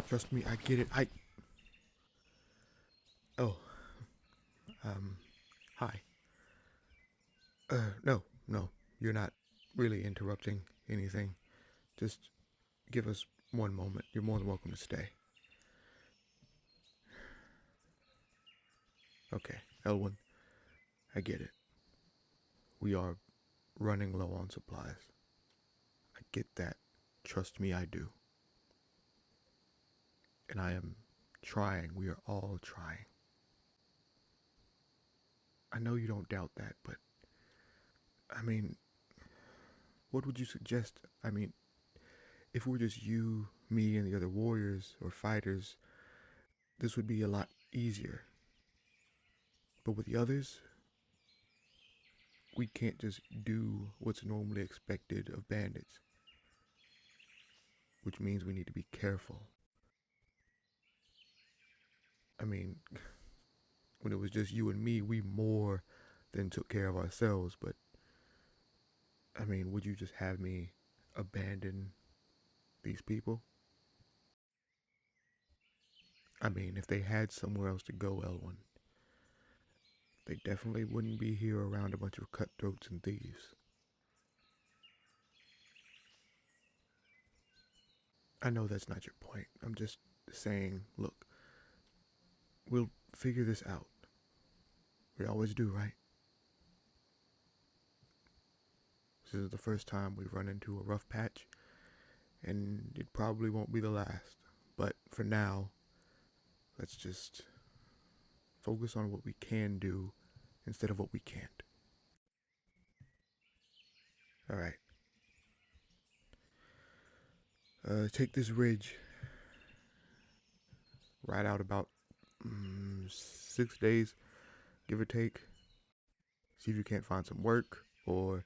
Trust me, I get it. Oh, hi. No, no, you're not really interrupting anything. Just give us one moment. You're more than welcome to stay. Okay, Elwyn, I get it. We are running low on supplies. I get that. Trust me, I do. And I am trying. We are all trying. I know you don't doubt that, but I mean, what would you suggest? I mean, if we're just you, me, and the other warriors or fighters, this would be a lot easier. But with the others, we can't just do what's normally expected of bandits, which means we need to be careful. I mean, when it was just you and me, we more than took care of ourselves, but I mean, would you just have me abandon these people? I mean, if they had somewhere else to go, Elwyn, they definitely wouldn't be here around a bunch of cutthroats and thieves. I know that's not your point. I'm just saying, look, we'll figure this out. We always do, right? This is the first time we've run into a rough patch, and it probably won't be the last. But for now, let's just focus on what we can do instead of what we can't. Alright. Take this ridge. Ride out about 6 days, give or take. See if you can't find some work or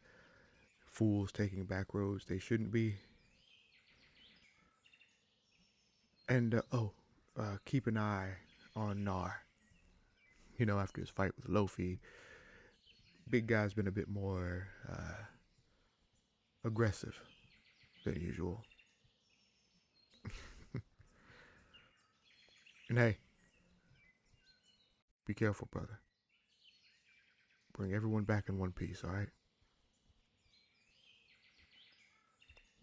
fools taking back roads they shouldn't be. And, keep an eye on Nar. You know, after his fight with Lofi, Big Guy's been a bit more aggressive than usual. And hey, be careful, brother. Bring everyone back in one piece, alright?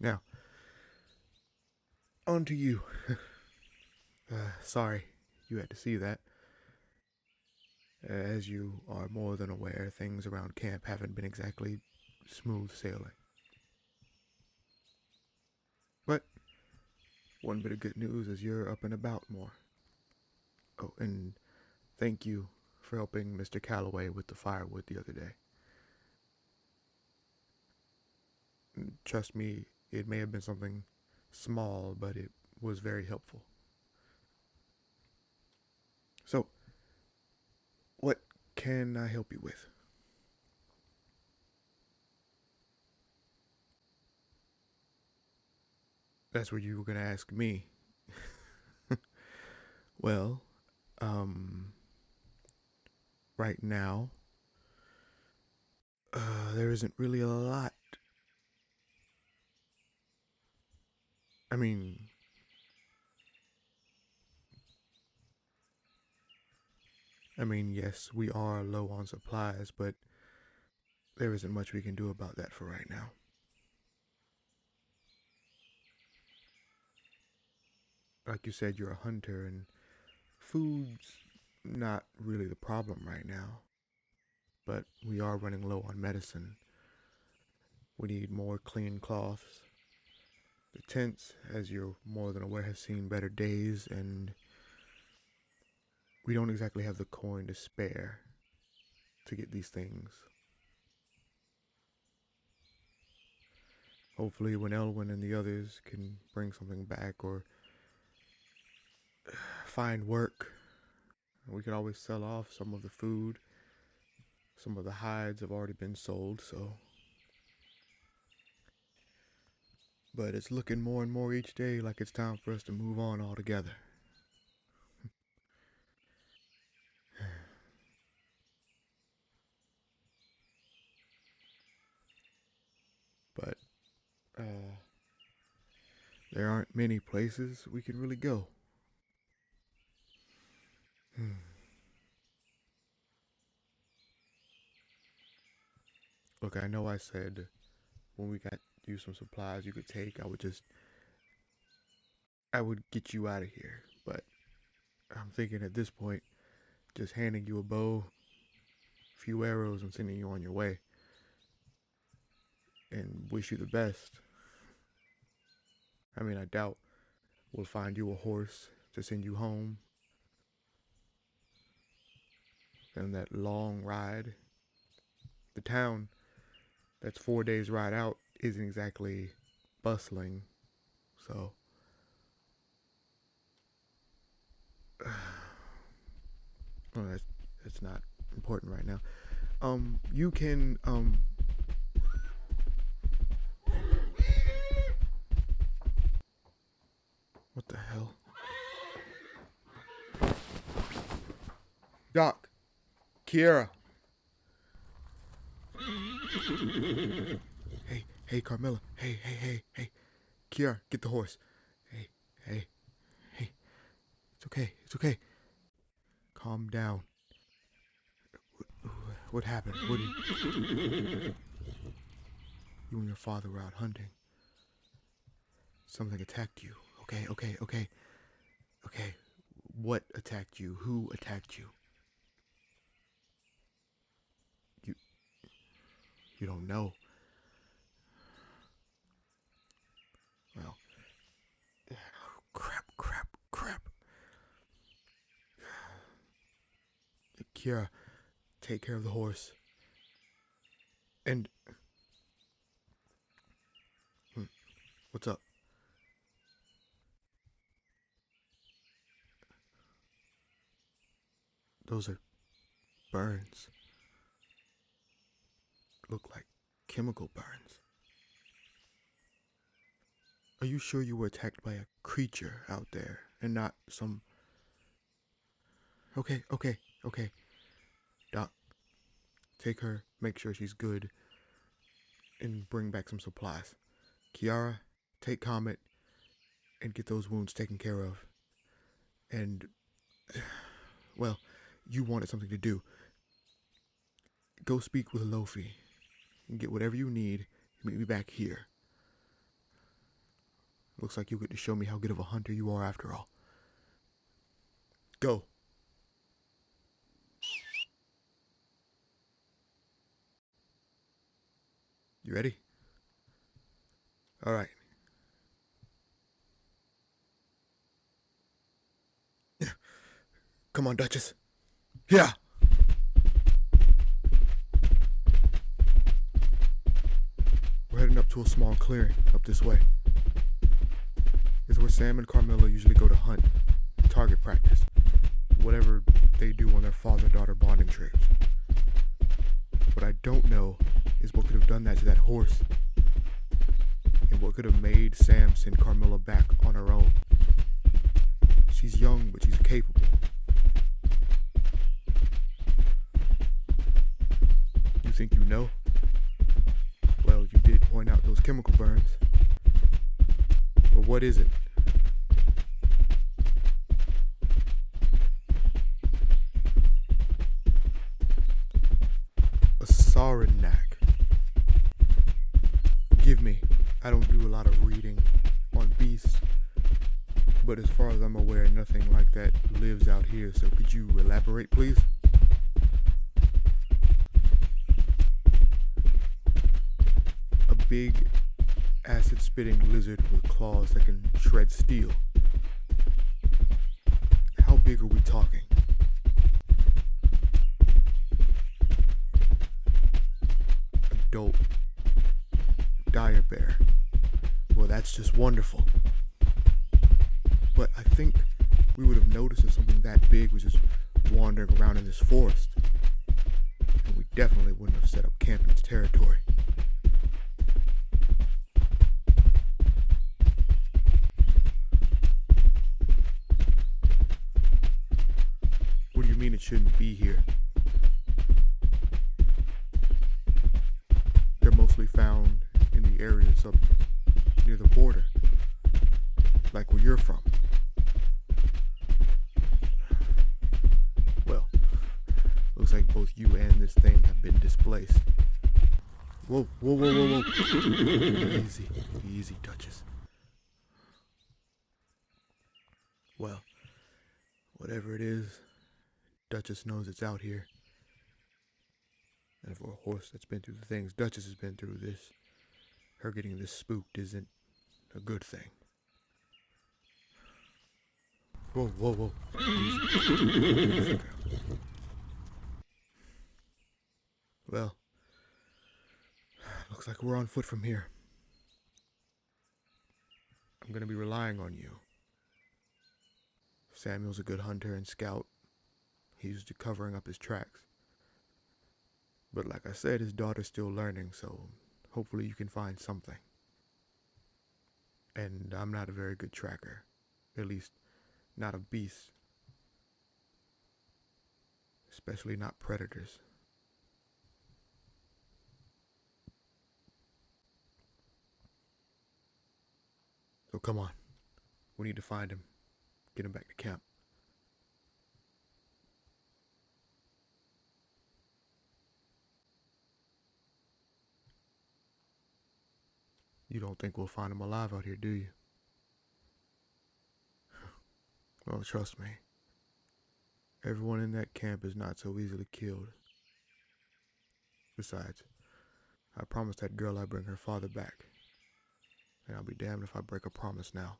Now, on to you. Sorry you had to see that. As you are more than aware, things around camp haven't been exactly smooth sailing. But one bit of good news is you're up and about more. Oh, and thank you for helping Mr. Calloway with the firewood the other day. Trust me, it may have been something small, but it was very helpful. So, what can I help you with? That's what you were going to ask me. Well, right now, there isn't really a lot. I mean, yes, we are low on supplies, but there isn't much we can do about that for right now. Like you said, you're a hunter, and food's not really the problem right now. But we are running low on medicine. We need more clean cloths. The tents, as you're more than aware, have seen better days, and we don't exactly have the coin to spare to get these things. Hopefully when Elwyn and the others can bring something back or find work, we could always sell off some of the food. Some of the hides have already been sold, so. But it's looking more and more each day like it's time for us to move on altogether. But, there aren't many places we can really go. Look, I know I said when we got you some supplies you could take, I would get you out of here. But I'm thinking at this point, just handing you a bow, a few arrows, and sending you on your way. And wish you the best. I mean, I doubt we'll find you a horse to send you home. And that long ride. The town that's 4 days ride out isn't exactly bustling. So well, that's not important right now. You can what the hell? Doc, Kiera. Hey, Carmilla. Hey. Kiera, get the horse. Hey. It's okay. Calm down. What happened? You and your father were out hunting. Something attacked you. Okay. What attacked you? Who attacked you? You don't know. Well, crap. Kiera, take care of the horse. And what's up? Those are burns. Look like chemical burns. Are you sure you were attacked by a creature out there and not some... Okay. Doc, take her, make sure she's good, and bring back some supplies. Kiara, take Comet and get those wounds taken care of. And, well, you wanted something to do. Go speak with Lofi and get whatever you need. Meet me back here. Looks like you get to show me how good of a hunter you are after all. Go. You ready? All right. Come on, Duchess. Yeah. We're heading up to a small clearing up this way. It's where Sam and Carmilla usually go to hunt, target practice, whatever they do on their father-daughter bonding trips. What I don't know is what could have done that to that horse, and what could have made Sam send Carmilla back on her own. She's young, but she's capable. You think you know? Well, you did point out those chemical burns. But what is it? A Saranac. Forgive me, I don't do a lot of reading on beasts, but as far as I'm aware, nothing like that lives out here, so could you elaborate, please? A big, acid-spitting lizard with claws that can shred steel. How big are we talking? Adult dire bear. Well, that's just wonderful. But I think we would have noticed if something that big was just wandering around in this forest. And we definitely wouldn't have set up camp in its territory. What do you mean it shouldn't be here? They're mostly found in the areas up near the border, like where you're from. you and this thing have been displaced. Whoa, whoa, whoa, whoa, whoa. Easy, easy, Duchess. Well, whatever it is, Duchess knows it's out here. And for a horse that's been through the things Duchess has been through, her getting this spooked isn't a good thing. Whoa, whoa, whoa. Easy. Well, looks like we're on foot from here. I'm gonna be relying on you. Samuel's a good hunter and scout. He's used to covering up his tracks. But like I said, his daughter's still learning, so hopefully you can find something. And I'm not a very good tracker. At least, not of beasts. Especially not predators. So come on. We need to find him. Get him back to camp. You don't think we'll find him alive out here, do you? Well, trust me. Everyone in that camp is not so easily killed. Besides, I promised that girl I'd bring her father back. And I'll be damned if I break a promise now.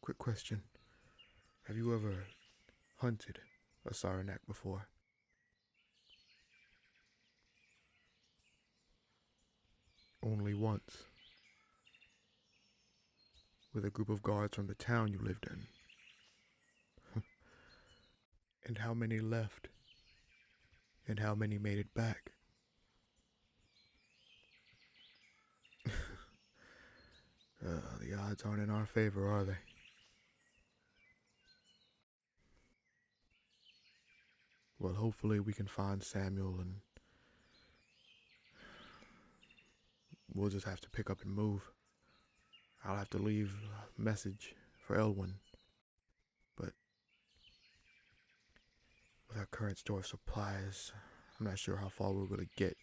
Quick question. Have you ever hunted a Saranac before? Only once. With a group of guards from the town you lived in. And how many left? And how many made it back? The odds aren't in our favor, are they? Well, hopefully we can find Samuel and we'll just have to pick up and move. I'll have to leave a message for Elwyn. But with our current store of supplies, I'm not sure how far we're going to get.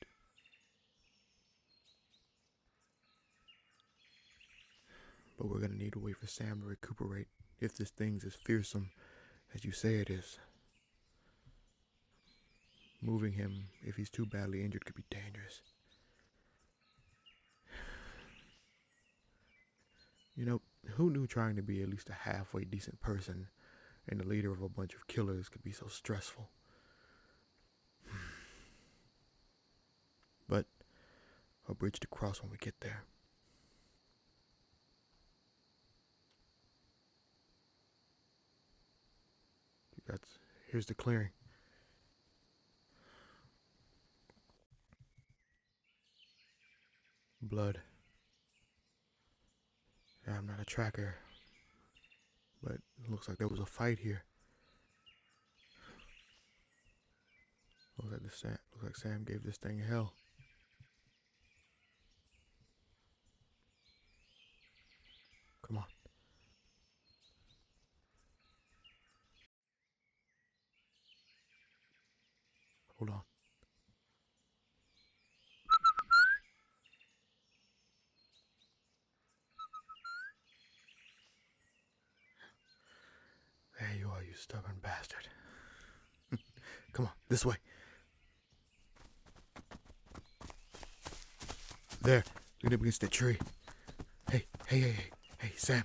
But we're going to need to wait for Sam to recuperate if this thing's as fearsome as you say it is. Moving him, if he's too badly injured, could be dangerous. You know, who knew trying to be at least a halfway decent person and the leader of a bunch of killers could be so stressful? But a bridge to cross when we get there. Here's the clearing. Blood. Yeah, I'm not a tracker, but it looks like there was a fight here. Looks like Sam gave this thing hell. Come on. Hold on. There you are, you stubborn bastard. Come on, this way. There, lean up against that tree. Hey, Sam.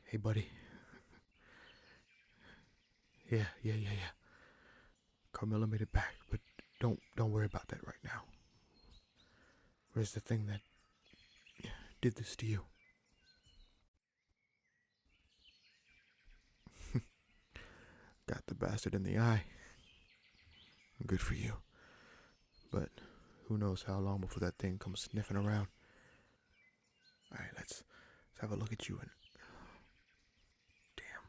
Hey, buddy. Yeah. Carmilla made it back, but don't worry about that right now. Where's the thing that did this to you? Got the bastard in the eye. Good for you. But who knows how long before that thing comes sniffing around. Alright, let's have a look at you and... Damn.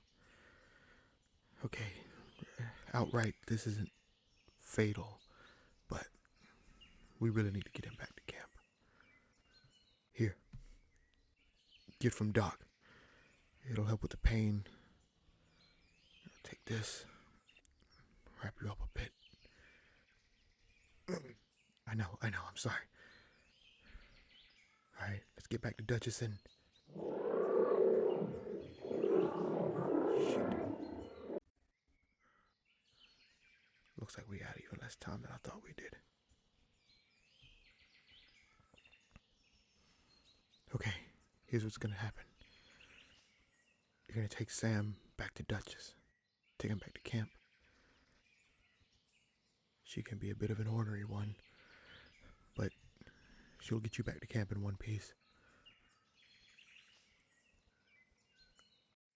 Okay. Outright, this isn't fatal. But We really need to get him back to camp. Here. Get from Doc. It'll help with the pain. Take this. Wrap you up a bit. I know, I'm sorry. Alright, let's get back to Duchess and... Shit. Looks like we had even less time than I thought we did. Okay, here's what's gonna happen. You're gonna take Sam back to Duchess. Take him back to camp. She can be a bit of an ornery one, but she'll get you back to camp in one piece.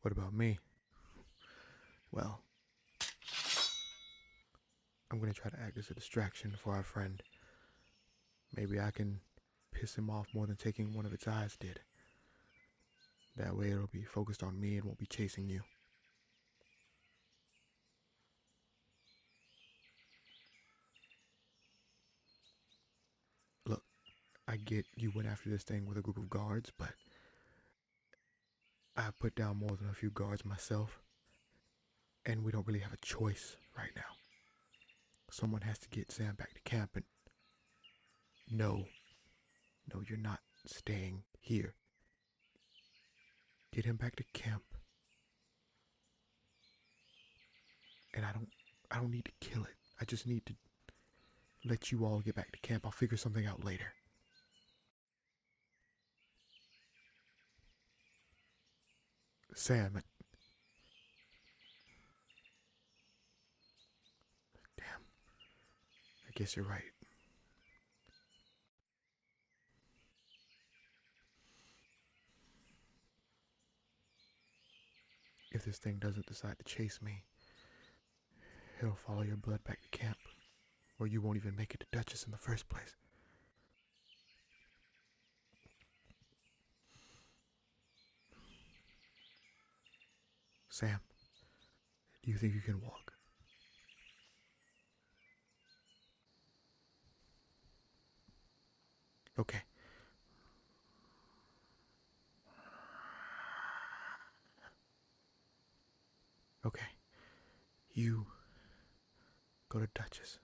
What about me? Well, I'm gonna try to act as a distraction for our friend. Maybe I can piss him off more than taking one of its eyes did. That way it'll be focused on me and won't be chasing you. Look, I get you went after this thing with a group of guards, but I've put down more than a few guards myself, and we don't really have a choice right now. Someone has to get Sam back to camp, and no, you're not staying here. Get him back to camp, and I don't need to kill it. I just need to let you all get back to camp. I'll figure something out later. Sam, damn, I guess you're right. If this thing doesn't decide to chase me, it'll follow your blood back to camp, or you won't even make it to Duchess in the first place. Sam, do you think you can walk? Okay. Okay. You go to Duchess.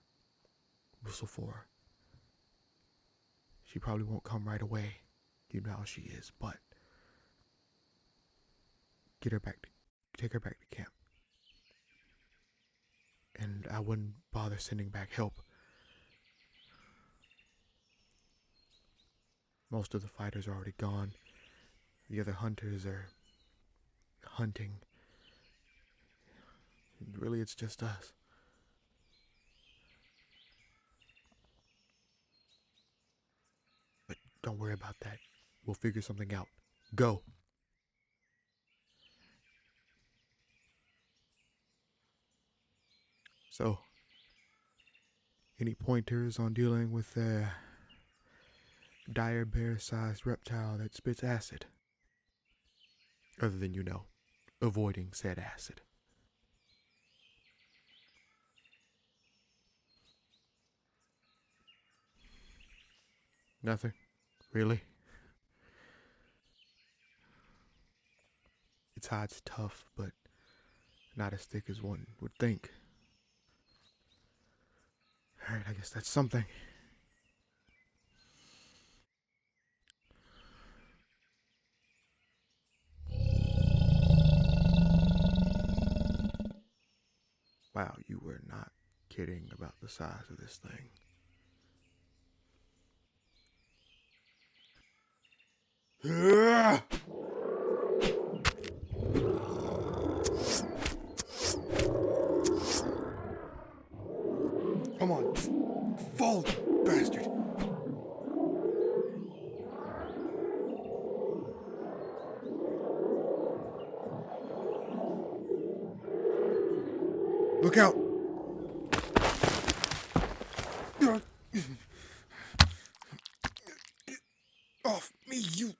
Whistle for her. She probably won't come right away. You know how she is, but take her back to camp. And I wouldn't bother sending back help. Most of the fighters are already gone. The other hunters are hunting. And really, it's just us. But don't worry about that. We'll figure something out. Go. So, any pointers on dealing with a dire bear-sized reptile that spits acid? Other than, avoiding said acid. Nothing? Really? Its hide's tough, but not as thick as one would think. Alright, I guess that's something. Wow, you were not kidding about the size of this thing. Come on, fall, bastard! Look out! Get off me, you!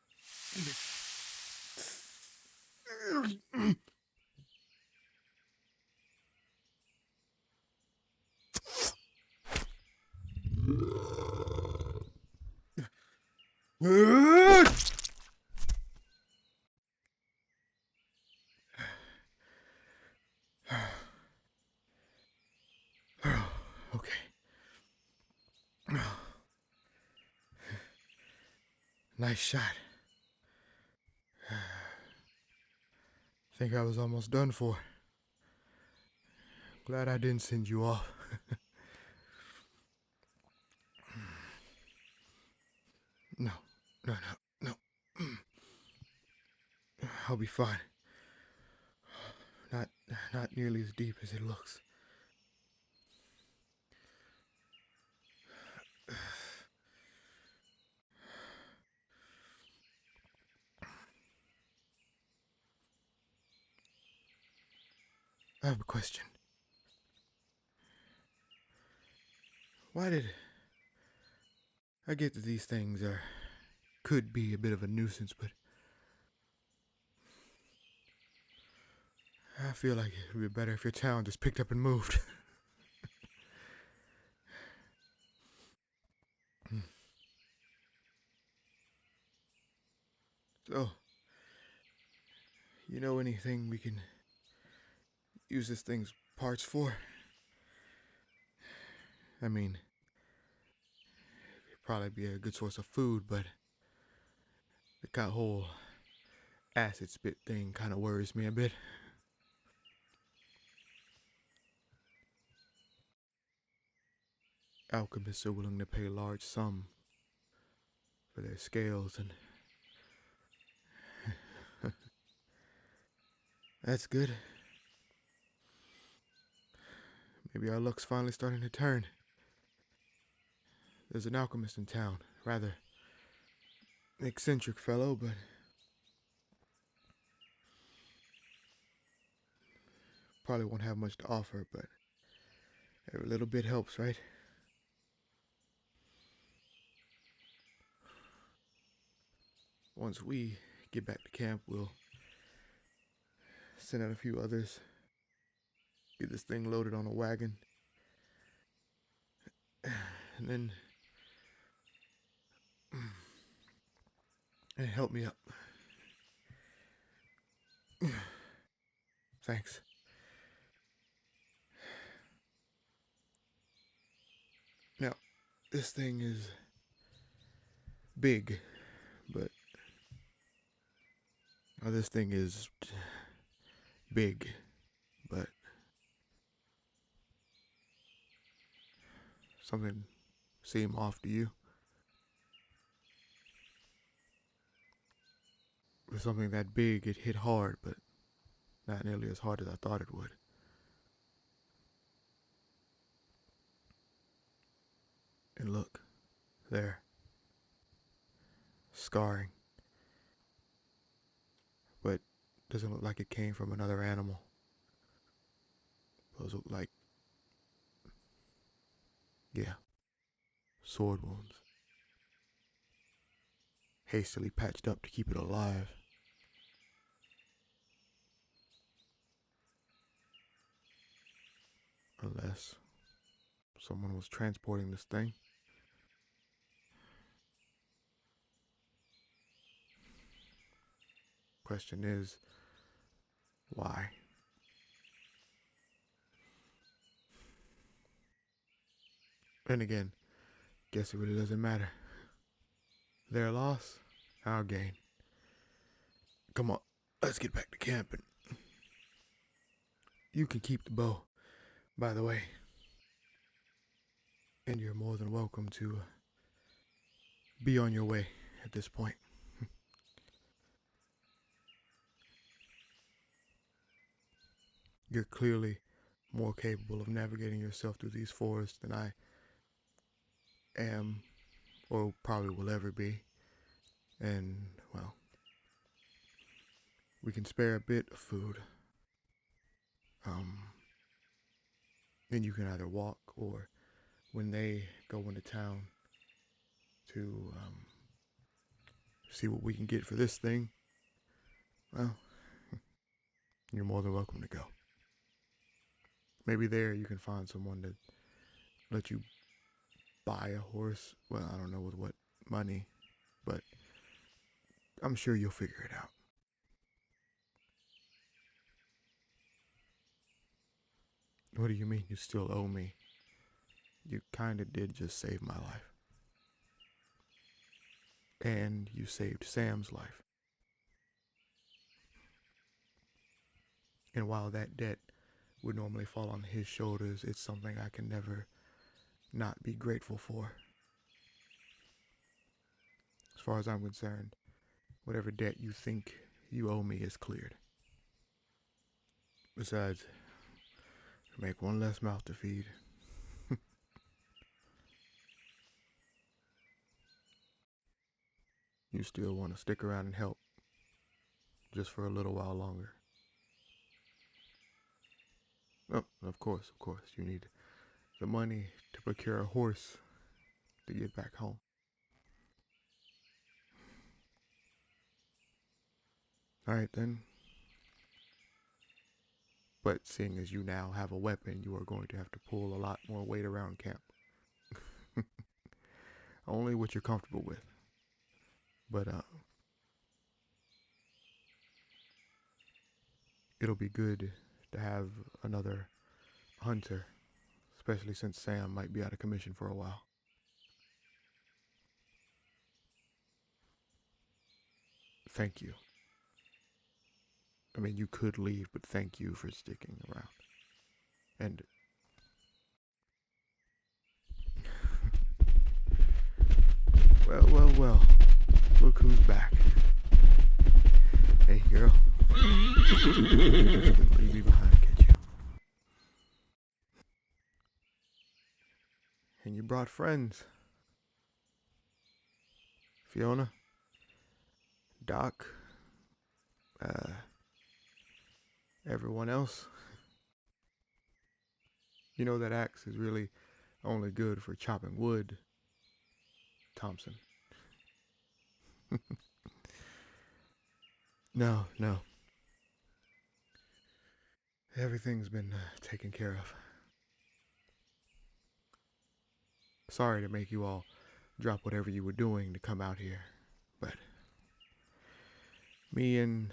Nice shot. Think I was almost done for. Glad I didn't send you off. No, no, no, no. I'll be fine. Not nearly as deep as it looks. I have a question. Why did... I get that these things could be a bit of a nuisance, but I feel like it would be better if your town just picked up and moved. So, you know anything we can use this thing's parts for? I mean, it'd probably be a good source of food, but the whole acid spit thing kind of worries me a bit. Alchemists are willing to pay a large sum for their scales, and that's good. Maybe our luck's finally starting to turn. There's an alchemist in town, rather eccentric fellow, but probably won't have much to offer, but every little bit helps, right? Once we get back to camp, we'll send out a few others, get this thing loaded on a wagon, and then help me up. Thanks. Now, this thing is big, but this thing is big, but something seem off to you? With something that big, it hit hard, but not nearly as hard as I thought it would. And look, there. Scarring. But doesn't look like it came from another animal. Those look like, yeah, sword wounds. Hastily patched up to keep it alive. Unless someone was transporting this thing. Question is, why? And again, guess it really doesn't matter. Their loss, our gain. Come on, let's get back to camp, and you can keep the bow, by the way. And you're more than welcome to be on your way at this point. You're clearly more capable of navigating yourself through these forests than I am, or probably will ever be. And, well, we can spare a bit of food. Then you can either walk, or when they go into town to see what we can get for this thing, well, you're more than welcome to go. Maybe there you can find someone to let you buy a horse. Well, I don't know with what money, but I'm sure you'll figure it out. What do you mean you still owe me? You kinda did just save my life. And you saved Sam's life. And while that debt would normally fall on his shoulders, it's something I can never not be grateful for. As far as I'm concerned, whatever debt you think you owe me is cleared. Besides, make one less mouth to feed. You still want to stick around and help, just for a little while longer. Oh, of course, you need the money to procure a horse to get back home. Alright then. But seeing as you now have a weapon, you are going to have to pull a lot more weight around camp. Only what you're comfortable with. But it'll be good to have another hunter, especially since Sam might be out of commission for a while. Thank you. I mean, you could leave, but thank you for sticking around. And well, look who's back. Hey, girl. Leave me behind, catch you. And you brought friends. Fiona, Doc, everyone else. You know that axe is really only good for chopping wood, Thompson. No. Everything's been taken care of. Sorry to make you all drop whatever you were doing to come out here, but me and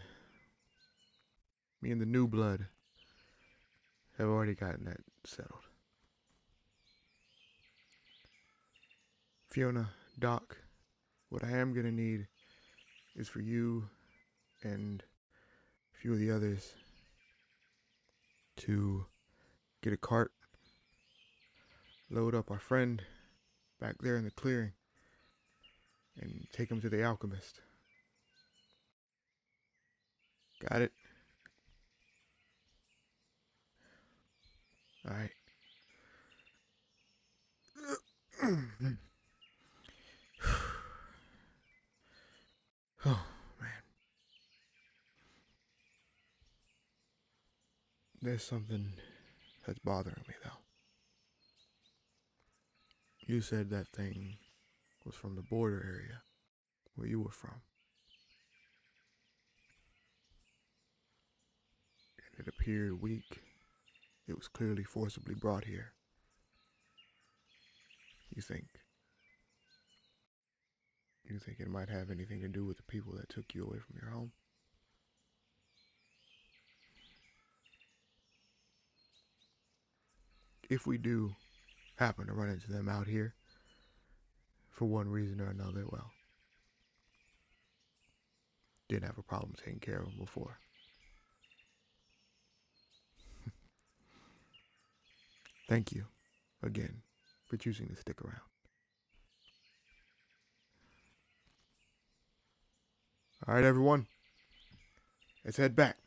the new blood have already gotten that settled. Fiona, Doc, what I am gonna need is for you and a few of the others to get a cart, load up our friend back there in the clearing, and take him to the alchemist. Got it? Alright. Oh, man. There's something that's bothering me, though. You said that thing was from the border area where you were from. And it appeared weak. It was clearly forcibly brought here. You think it might have anything to do with the people that took you away from your home? If we do happen to run into them out here, for one reason or another, well, didn't have a problem taking care of them before. Thank you, again, for choosing to stick around. All right, everyone, let's head back.